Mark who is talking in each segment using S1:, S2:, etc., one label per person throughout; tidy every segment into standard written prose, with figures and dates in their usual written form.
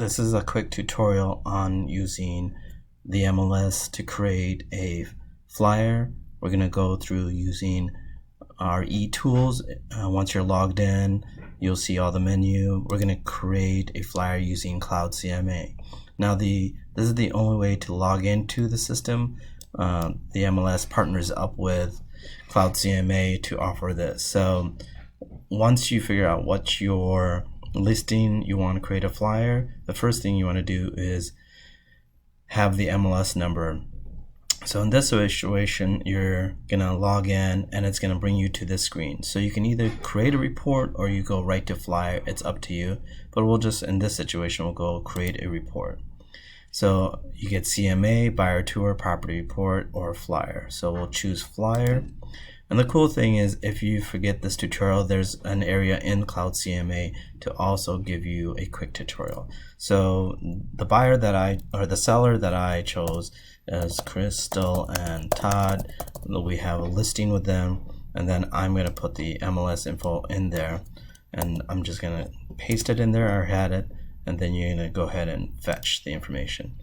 S1: This is a quick tutorial on using the MLS to create a flyer. We're going to go through using our e-tools. Once you're logged in, you'll see all the menu. We're going to create a flyer using Cloud CMA. Now this is the only way to log into the system. The MLS partners up with Cloud CMA to offer this. So once you figure out what your listing you want to create a flyer, the first thing you want to do is have the MLS number. So in this situation, you're gonna log in and it's gonna bring you to this screen. So you can either create a report or you go right to flyer. It's up to you, but we'll just, in this situation, we'll go create a report. So you get CMA, buyer tour, property report, or flyer. So we'll choose flyer. And the cool thing is, if you forget this tutorial, there's an area in Cloud CMA to also give you a quick tutorial. So the buyer the seller that I chose is Crystal and Todd. We have a listing with them, and then I'm going to put the MLS info in there, and I'm just going to paste it in there. I had it, and then you're going to go ahead and fetch the information.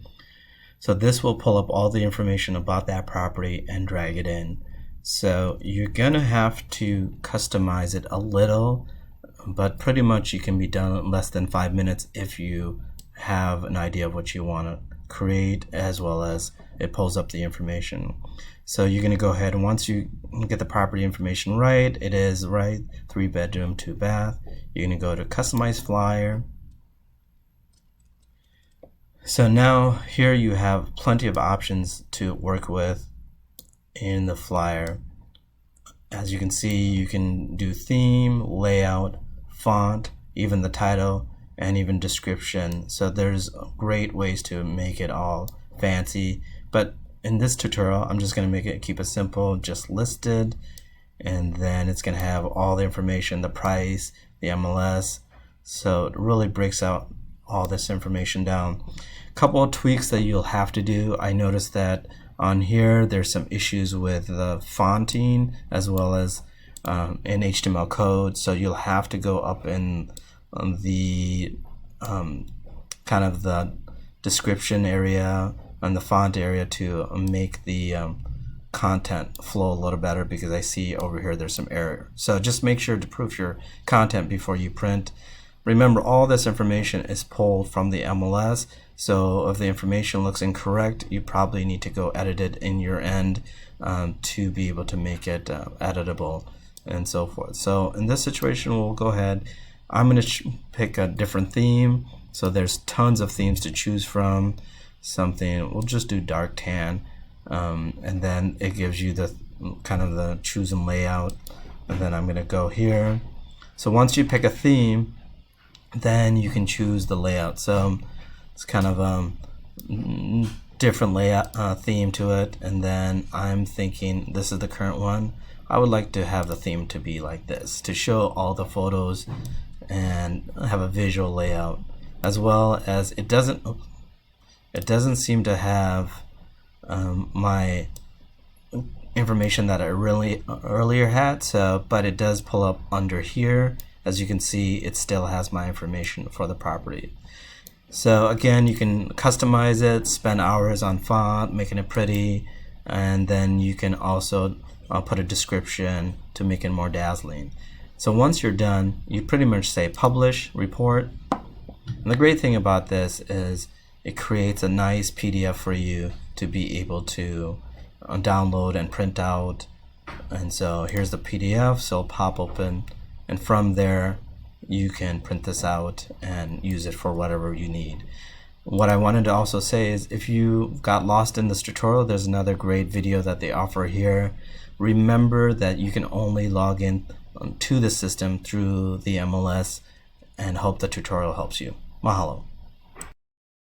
S1: So this will pull up all the information about that property and drag it in. So you're gonna have to customize it a little, but pretty much you can be done in less than 5 minutes if you have an idea of what you want to create, as well as it pulls up the information. So you're gonna go ahead, and once you get the property information right, it is right, 3-bedroom, 2-bath. You're gonna go to customize flyer. So now here you have plenty of options to work with in the flyer. As you can see, you can do theme, layout, font, even the title, and even description. So there's great ways to make it all fancy, but in this tutorial I'm just going to keep it simple, just listed, and then it's going to have all the information, the price, the MLS. So it really breaks out all this information down. A couple of tweaks that you'll have to do. I noticed that on here there's some issues with the fonting as well as in HTML code, so you'll have to go up in the kind of the description area and the font area to make the content flow a little better, because I see over here there's some error. So just make sure to proof your content before you print. Remember, all this information is pulled from the MLS, so if the information looks incorrect, you probably need to go edit it in your end to be able to make it editable and so forth. So in this situation, we'll go ahead. I'm going to pick a different theme. So there's tons of themes to choose from. We'll just do dark tan, and then it gives you the kind of the choose and layout. And then I'm going to go here. So once you pick a theme, then you can choose the layout. So it's kind of a different layout theme to it, and then I'm thinking this is the current one. I would like to have the theme to be like this, to show all the photos and have a visual layout, as well as it doesn't seem to have my information that I earlier had, but it does pull up under here. As you can see, it still has my information for the property. So again, you can customize it, spend hours on font, making it pretty, and then you can also put a description to make it more dazzling. So once you're done, you pretty much say publish, report. And the great thing about this is it creates a nice PDF for you to be able to download and print out. And so here's the PDF, so it'll pop open. And from there, you can print this out and use it for whatever you need. What I wanted to also say is, if you got lost in this tutorial, there's another great video that they offer here. Remember that you can only log in to the system through the MLS, and hope the tutorial helps you. Mahalo.